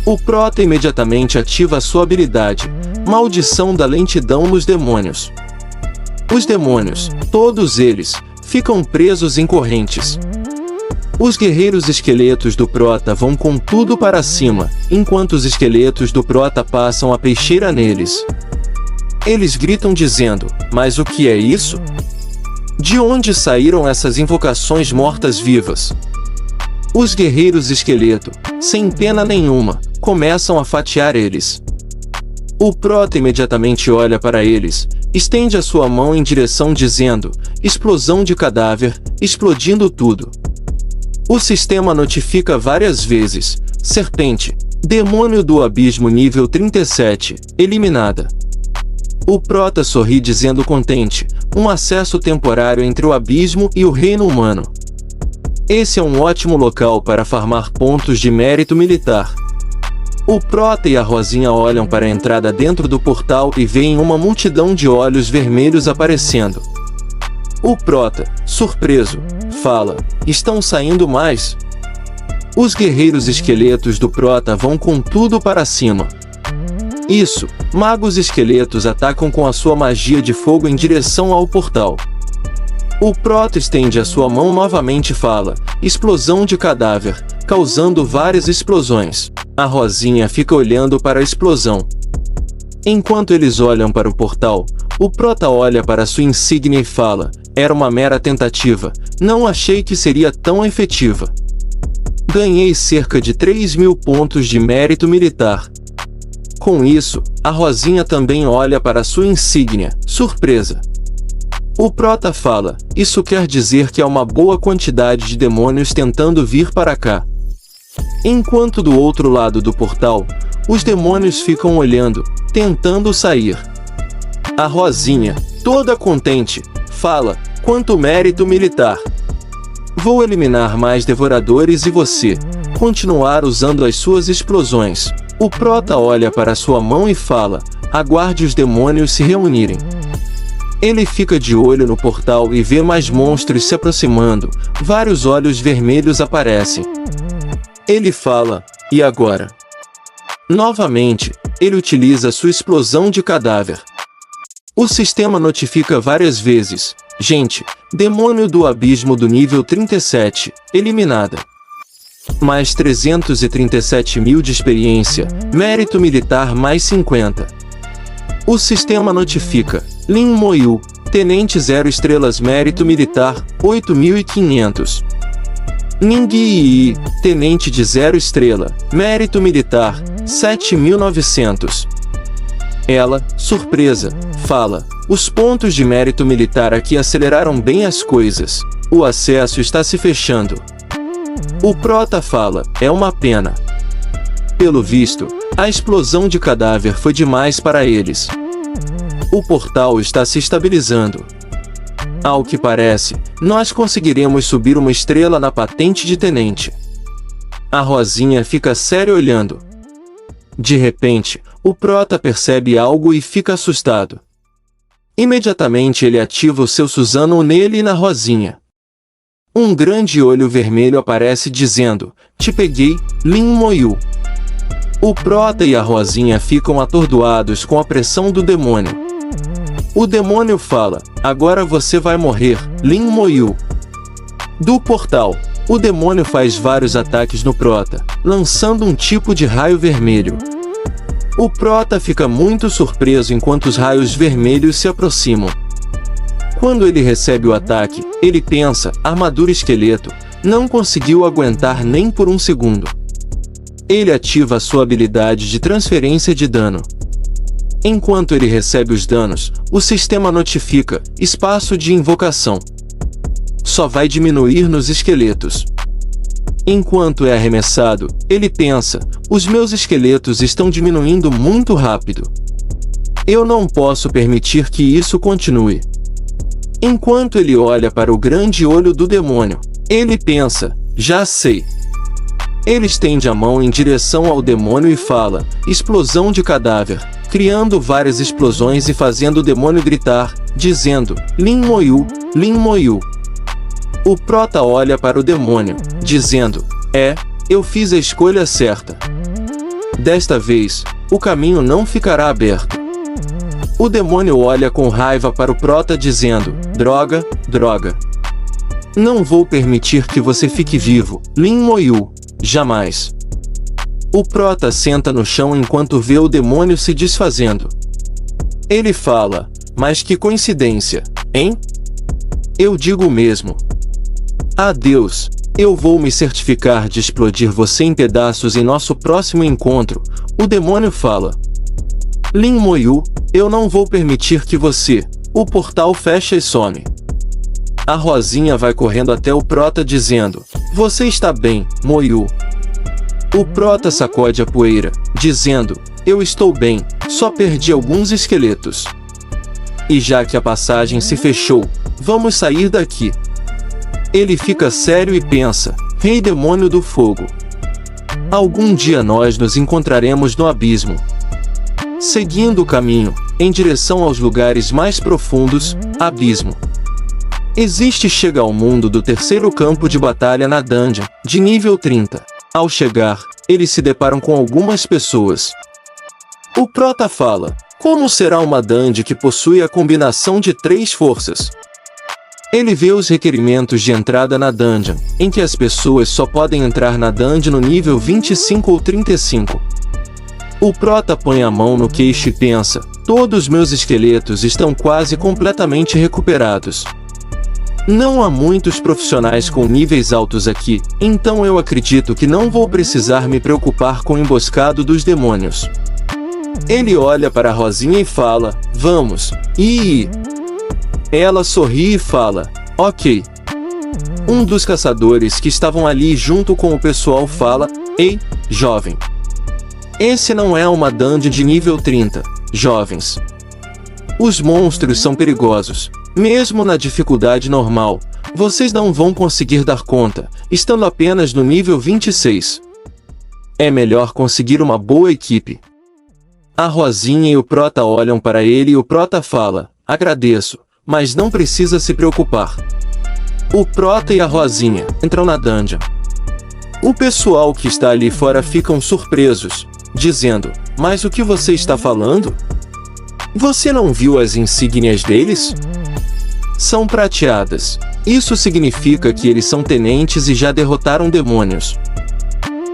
O prota imediatamente ativa sua habilidade, Maldição da Lentidão nos Demônios. Os demônios, todos eles, ficam presos em correntes. Os guerreiros esqueletos do prota vão com tudo para cima, enquanto os esqueletos do prota passam a peixeira neles. Eles gritam dizendo: mas o que é isso? De onde saíram essas invocações mortas-vivas? Os guerreiros esqueleto, sem pena nenhuma, começam a fatiar eles. O prota imediatamente olha para eles, estende a sua mão em direção dizendo: explosão de cadáver, explodindo tudo. O sistema notifica várias vezes: serpente, demônio do abismo nível 37, eliminada. O prota sorri dizendo contente: um acesso temporário entre o abismo e o reino humano. Esse é um ótimo local para farmar pontos de mérito militar. O prota e a Rosinha olham para a entrada dentro do portal e veem uma multidão de olhos vermelhos aparecendo. O prota, surpreso, fala: estão saindo mais? Os guerreiros esqueletos do prota vão com tudo para cima. Isso, magos esqueletos atacam com a sua magia de fogo em direção ao portal. O prota estende a sua mão novamente e fala: explosão de cadáver, causando várias explosões. A Rosinha fica olhando para a explosão. Enquanto eles olham para o portal, o prota olha para sua insígnia e fala: era uma mera tentativa, não achei que seria tão efetiva. Ganhei cerca de 3.000 pontos de mérito militar. Com isso, a Rosinha também olha para sua insígnia, surpresa. O prota fala: isso quer dizer que há uma boa quantidade de demônios tentando vir para cá. Enquanto do outro lado do portal, os demônios ficam olhando, tentando sair. A Rosinha, toda contente, fala: quanto mérito militar! Vou eliminar mais devoradores e você continuar usando as suas explosões. O prota olha para sua mão e fala: aguarde os demônios se reunirem. Ele fica de olho no portal e vê mais monstros se aproximando, vários olhos vermelhos aparecem. Ele fala: e agora? Novamente, ele utiliza sua explosão de cadáver. O sistema notifica várias vezes: gente, demônio do abismo do nível 37, eliminada. Mais 337.000 de experiência, mérito militar mais 50. O sistema notifica: Lin Moyu, tenente 0 estrelas mérito militar, 8.500. Ningyi, tenente de 0 estrela, mérito militar, 7.900. Ela, surpresa, fala: os pontos de mérito militar aqui aceleraram bem as coisas. O acesso está se fechando. O prota fala: é uma pena. Pelo visto, a explosão de cadáver foi demais para eles. O portal está se estabilizando. Ao que parece, nós conseguiremos subir uma estrela na patente de tenente. A Rosinha fica séria olhando. De repente, o prota percebe algo e fica assustado. Imediatamente ele ativa o seu Suzano nele e na Rosinha. Um grande olho vermelho aparece dizendo: te peguei, Lin Moyu. O prota e a Rosinha ficam atordoados com a pressão do demônio. O demônio fala: agora você vai morrer, Lin Moyu. Do portal, o demônio faz vários ataques no prota, lançando um tipo de raio vermelho. O prota fica muito surpreso enquanto os raios vermelhos se aproximam. Quando ele recebe o ataque, ele pensa: armadura esqueleto, não conseguiu aguentar nem por um segundo. Ele ativa a sua habilidade de transferência de dano. Enquanto ele recebe os danos, o sistema notifica: espaço de invocação. Só vai diminuir nos esqueletos. Enquanto é arremessado, ele pensa: os meus esqueletos estão diminuindo muito rápido. Eu não posso permitir que isso continue. Enquanto ele olha para o grande olho do demônio, ele pensa: já sei. Ele estende a mão em direção ao demônio e fala: explosão de cadáver, criando várias explosões e fazendo o demônio gritar, dizendo: Lin Moyu, Lin Moyu. O prota olha para o demônio, dizendo: eu fiz a escolha certa. Desta vez, o caminho não ficará aberto. O demônio olha com raiva para o Prota dizendo: droga, droga. Não vou permitir que você fique vivo, Lin Moyu, jamais. O Prota senta no chão enquanto vê o demônio se desfazendo. Ele fala: mas que coincidência, hein? Eu digo mesmo. Adeus, eu vou me certificar de explodir você em pedaços em nosso próximo encontro, o demônio fala. Lin Moyu, eu não vou permitir que você... O portal fecha e some. A Rosinha vai correndo até o Prota dizendo: você está bem, Moyu? O Prota sacode a poeira, dizendo: eu estou bem, só perdi alguns esqueletos. E já que a passagem se fechou, vamos sair daqui. Ele fica sério e pensa: Rei Demônio do Fogo. Algum dia nós nos encontraremos no abismo. Seguindo o caminho, em direção aos lugares mais profundos, abismo. Chega ao mundo do terceiro campo de batalha na dungeon, de nível 30. Ao chegar, eles se deparam com algumas pessoas. O Prota fala: como será uma dungeon que possui a combinação de 3 forças? Ele vê os requerimentos de entrada na dungeon, em que as pessoas só podem entrar na dungeon no nível 25 ou 35. O Prota põe a mão no queixo e pensa: todos meus esqueletos estão quase completamente recuperados. Não há muitos profissionais com níveis altos aqui, então eu acredito que não vou precisar me preocupar com o emboscado dos demônios. Ele olha para a Rosinha e fala: vamos, e... Ela sorri e fala: ok. Um dos caçadores que estavam ali junto com o pessoal fala: ei, jovem. Esse não é uma dungeon de nível 30, jovens. Os monstros são perigosos. Mesmo na dificuldade normal, vocês não vão conseguir dar conta, estando apenas no nível 26. É melhor conseguir uma boa equipe. A Rosinha e o Prota olham para ele e o Prota fala: agradeço, mas não precisa se preocupar. O Prota e a Rosinha entram na dungeon. O pessoal que está ali fora ficam surpresos, dizendo: mas o que você está falando? Você não viu as insígnias deles? São prateadas. Isso significa que eles são tenentes e já derrotaram demônios.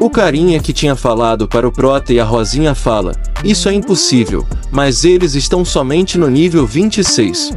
O carinha que tinha falado para o Prota e a Rosinha fala: isso é impossível, mas eles estão somente no nível 26.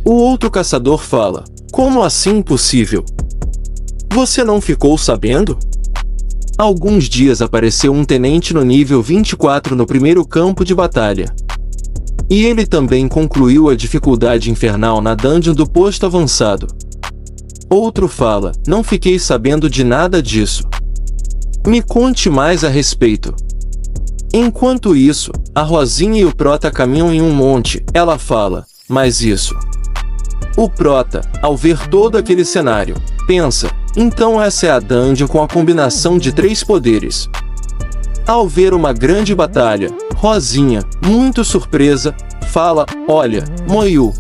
O outro caçador fala: como assim impossível? Você não ficou sabendo? Há alguns dias apareceu um tenente no nível 24 no primeiro campo de batalha. E ele também concluiu a dificuldade infernal na dungeon do posto avançado. Outro fala: não fiquei sabendo de nada disso. Me conte mais a respeito. Enquanto isso, a Rosinha e o Prota caminham em um monte. Ela fala: mas isso... O Prota, ao ver todo aquele cenário, pensa: então essa é a dungeon com a combinação de 3 poderes. Ao ver uma grande batalha, Rosinha, muito surpresa, fala: olha, Moyu.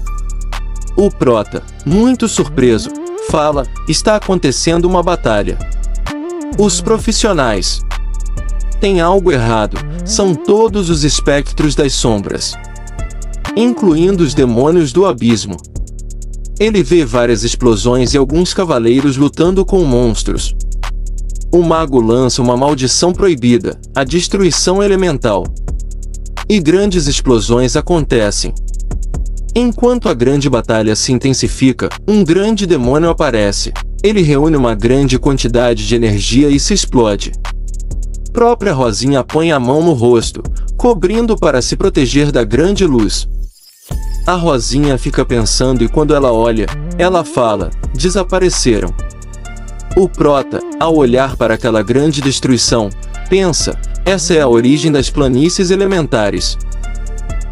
O Prota, muito surpreso, fala: está acontecendo uma batalha. Os profissionais. Tem algo errado, são todos os espectros das sombras, incluindo os demônios do abismo. Ele vê várias explosões e alguns cavaleiros lutando com monstros. O mago lança uma maldição proibida, a destruição elemental. E grandes explosões acontecem. Enquanto a grande batalha se intensifica, um grande demônio aparece. Ele reúne uma grande quantidade de energia e se explode. Própria Rosinha põe a mão no rosto, cobrindo para se proteger da grande luz. A Rosinha fica pensando e quando ela olha, ela fala: desapareceram. O Prota, ao olhar para aquela grande destruição, pensa: essa é a origem das planícies elementares.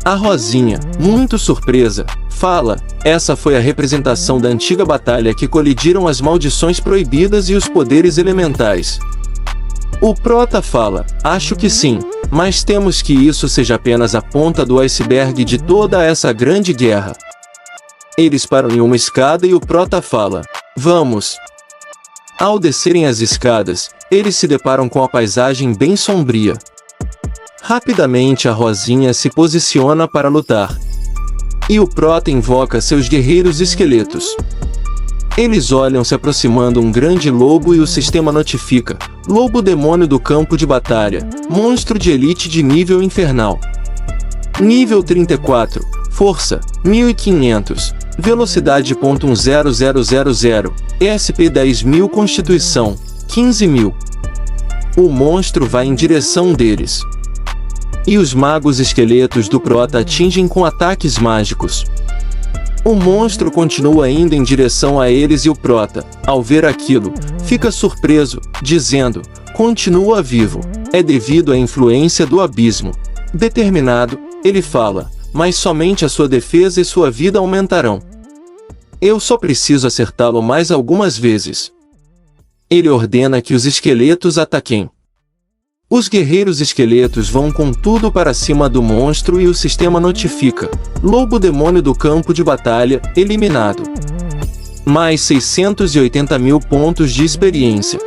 A Rosinha, muito surpresa, fala: essa foi a representação da antiga batalha que colidiram as maldições proibidas e os poderes elementais. O Prota fala: acho que sim, mas temos que isso seja apenas a ponta do iceberg de toda essa grande guerra. Eles param em uma escada e o Prota fala: vamos. Ao descerem as escadas, eles se deparam com a paisagem bem sombria. Rapidamente a Rosinha se posiciona para lutar. E o Prota invoca seus guerreiros esqueletos. Eles olham se aproximando um grande lobo e o sistema notifica: Lobo demônio do campo de batalha, monstro de elite de nível infernal. Nível 34, força, 1500, velocidade .10000, ESP 10.000, constituição, 15.000. O monstro vai em direção deles. E os magos esqueletos do Prota atingem com ataques mágicos. O monstro continua indo em direção a eles e o Prota, ao ver aquilo, fica surpreso, dizendo: continua vivo, é devido à influência do abismo. Determinado, ele fala: mas somente a sua defesa e sua vida aumentarão. Eu só preciso acertá-lo mais algumas vezes. Ele ordena que os esqueletos ataquem. Os guerreiros esqueletos vão com tudo para cima do monstro e o sistema notifica: Lobo demônio do campo de batalha, eliminado. Mais 680.000 pontos de experiência.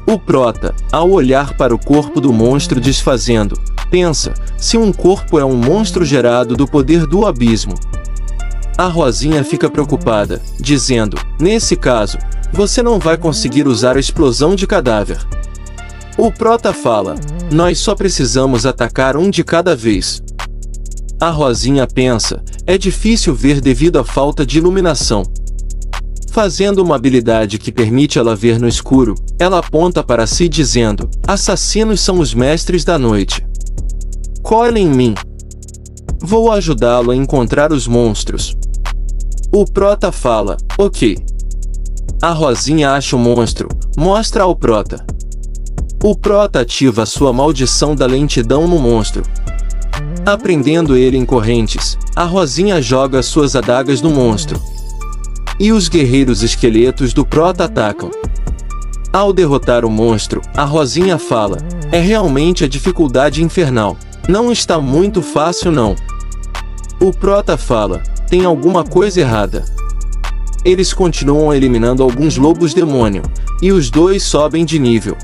O Prota, ao olhar para o corpo do monstro desfazendo, pensa: se um corpo é um monstro gerado do poder do abismo. A Rosinha fica preocupada, dizendo: nesse caso, você não vai conseguir usar a explosão de cadáver. O Prota fala: nós só precisamos atacar um de cada vez. A Rosinha pensa: é difícil ver devido à falta de iluminação. Fazendo uma habilidade que permite ela ver no escuro, ela aponta para si dizendo: assassinos são os mestres da noite. Cola em mim. Vou ajudá-lo a encontrar os monstros. O Prota fala: ok. A Rosinha acha o monstro, mostra ao Prota. O Prota ativa sua maldição da lentidão no monstro. Aprendendo ele em correntes, a Rosinha joga suas adagas no monstro. E os guerreiros esqueletos do Prota atacam. Ao derrotar o monstro, a Rosinha fala: é realmente a dificuldade infernal. Não está muito fácil não. O Prota fala: tem alguma coisa errada. Eles continuam eliminando alguns lobos demônio, e os dois sobem de nível.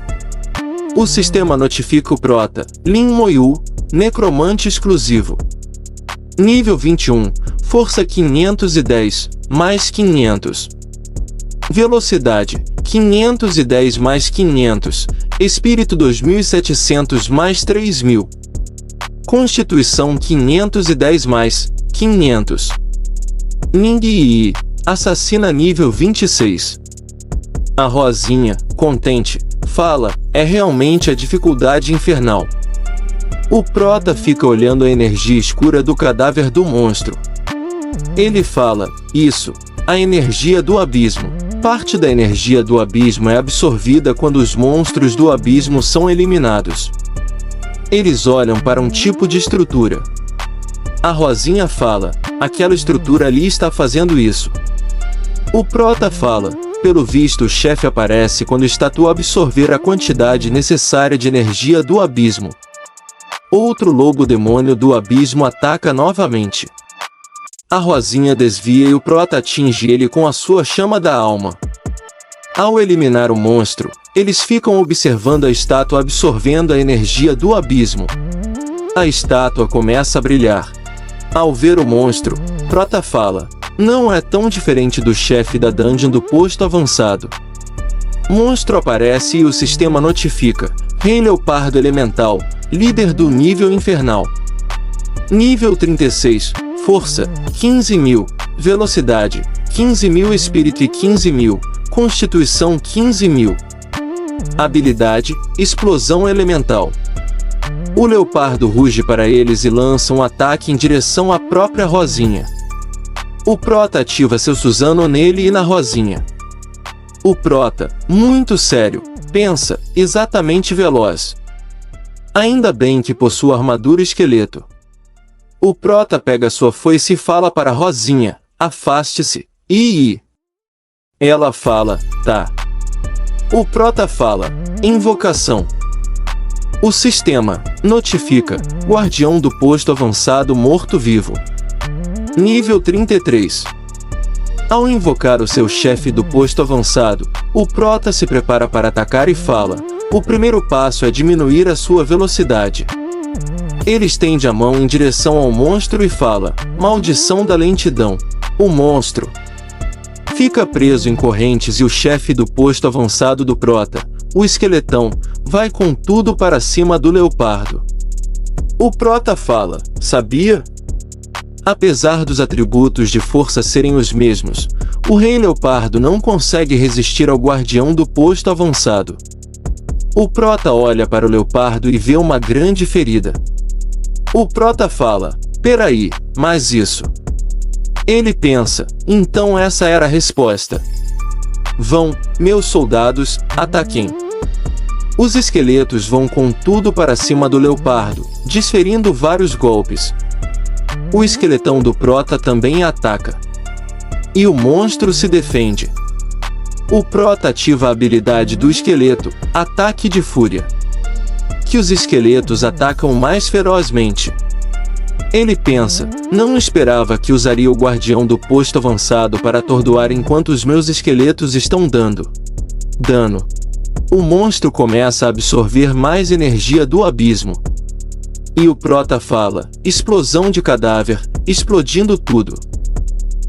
O sistema notifica o Prota: Lin Moyu, necromante exclusivo. Nível 21, força 510, mais 500. Velocidade, 510 mais 500, espírito 2700 mais 3000. Constituição 510 mais 500. Ning Yi, assassina nível 26. A Rosinha, contente, fala: é realmente a dificuldade infernal. O Prota fica olhando a energia escura do cadáver do monstro. Ele fala: isso, a energia do abismo. Parte da energia do abismo é absorvida quando os monstros do abismo são eliminados. Eles olham para um tipo de estrutura. A Rosinha fala: aquela estrutura ali está fazendo isso. O Prota fala: pelo visto o chefe aparece quando está tu absorver a quantidade necessária de energia do abismo. Outro lobo demônio do abismo ataca novamente. A Rosinha desvia e o Prota atinge ele com a sua chama da alma. Ao eliminar o monstro, eles ficam observando a estátua absorvendo a energia do abismo. A estátua começa a brilhar. Ao ver o monstro, Prota fala: não é tão diferente do chefe da dungeon do posto avançado. Monstro aparece e o sistema notifica: Rei Leopardo Elemental, líder do nível infernal. Nível 36, força, 15.000, velocidade, 15.000, espírito e 15.000, constituição 15.000. Habilidade, explosão elemental. O leopardo ruge para eles e lança um ataque em direção à própria Rosinha. O Prota ativa seu Suzano nele e na Rosinha. O Prota, muito sério, pensa: exatamente veloz. Ainda bem que possui armadura esqueleto. O Prota pega sua foice e fala para Rosinha: afaste-se, e ela fala: tá. O Prota fala: invocação. O sistema notifica: guardião do posto avançado morto-vivo. Nível 33. Ao invocar o seu chefe do posto avançado, o Prota se prepara para atacar e fala: o primeiro passo é diminuir a sua velocidade. Ele estende a mão em direção ao monstro e fala: maldição da lentidão. O monstro fica preso em correntes e o chefe do posto avançado do Prota, o esqueletão, vai com tudo para cima do leopardo. O Prota fala: sabia? Apesar dos atributos de força serem os mesmos, o Rei Leopardo não consegue resistir ao guardião do posto avançado. O Prota olha para o leopardo e vê uma grande ferida. O Prota fala: peraí, mas isso... Ele pensa: então essa era a resposta. Vão, meus soldados, ataquem. Os esqueletos vão com tudo para cima do leopardo, desferindo vários golpes. O esqueletão do Prota também ataca. E o monstro se defende. O Prota ativa a habilidade do esqueleto, Ataque de Fúria. Que os esqueletos atacam mais ferozmente. Ele pensa: não esperava que usaria o guardião do posto avançado para atordoar enquanto os meus esqueletos estão dando dano. O monstro começa a absorver mais energia do abismo. E o Prota fala: explosão de cadáver, explodindo tudo.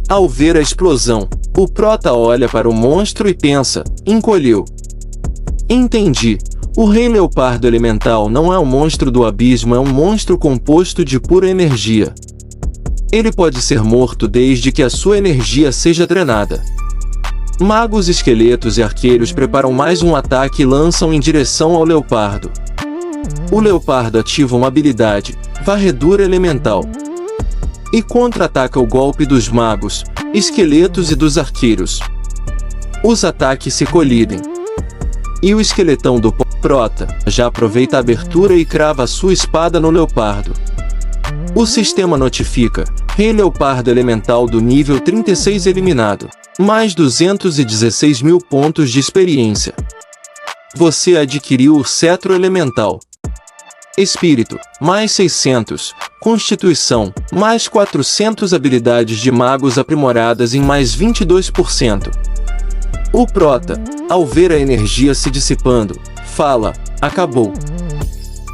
Ao ver a explosão, o Prota olha para o monstro e pensa: encolheu. Entendi. O Rei Leopardo Elemental não é um monstro do abismo, é um monstro composto de pura energia. Ele pode ser morto desde que a sua energia seja drenada. Magos, esqueletos e arqueiros preparam mais um ataque e lançam em direção ao leopardo. O leopardo ativa uma habilidade, Varredura Elemental, e contra-ataca o golpe dos magos, esqueletos e dos arqueiros. Os ataques se colidem. E o esqueletão do Prota já aproveita a abertura e crava sua espada no leopardo. O sistema notifica: Rei Leopardo Elemental do nível 36 eliminado. Mais 216 mil pontos de experiência. Você adquiriu o Cetro Elemental. Espírito, mais 600. Constituição, mais 400. Habilidades de magos aprimoradas em mais 22%. O Prota, ao ver a energia se dissipando, fala: acabou.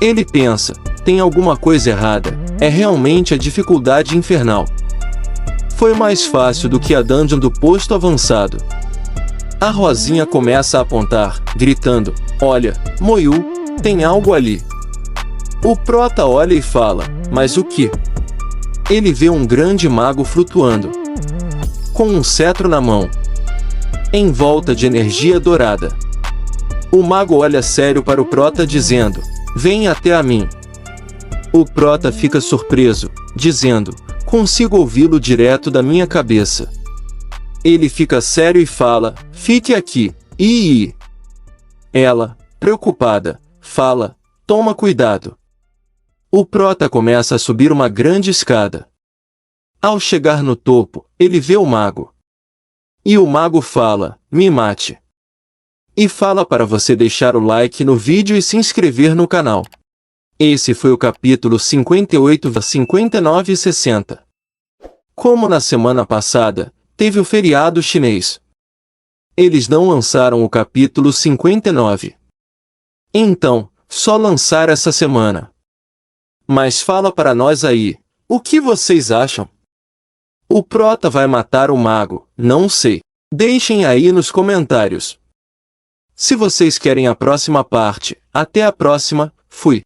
Ele pensa: tem alguma coisa errada, é realmente a dificuldade infernal. Foi mais fácil do que a dungeon do posto avançado. A Rosinha começa a apontar, gritando: olha, Moiu, tem algo ali. O Prota olha e fala: mas o que? Ele vê um grande mago flutuando, com um cetro na mão, em volta de energia dourada. O mago olha sério para o Prota dizendo: vem até a mim. O Prota fica surpreso, dizendo: consigo ouvi-lo direto da minha cabeça. Ele fica sério e fala: fique aqui. E ela, preocupada, fala: toma cuidado. O Prota começa a subir uma grande escada. Ao chegar no topo, ele vê o mago. E o mago fala: me mate. E fala para você deixar o like no vídeo e se inscrever no canal. Esse foi o capítulo 58, 59 e 60. Como na semana passada, teve o feriado chinês. Eles não lançaram o capítulo 59. Então, só lançar essa semana. Mas fala para nós aí, o que vocês acham? O Prota vai matar o mago? Não sei. Deixem aí nos comentários. Se vocês querem a próxima parte, até a próxima, fui.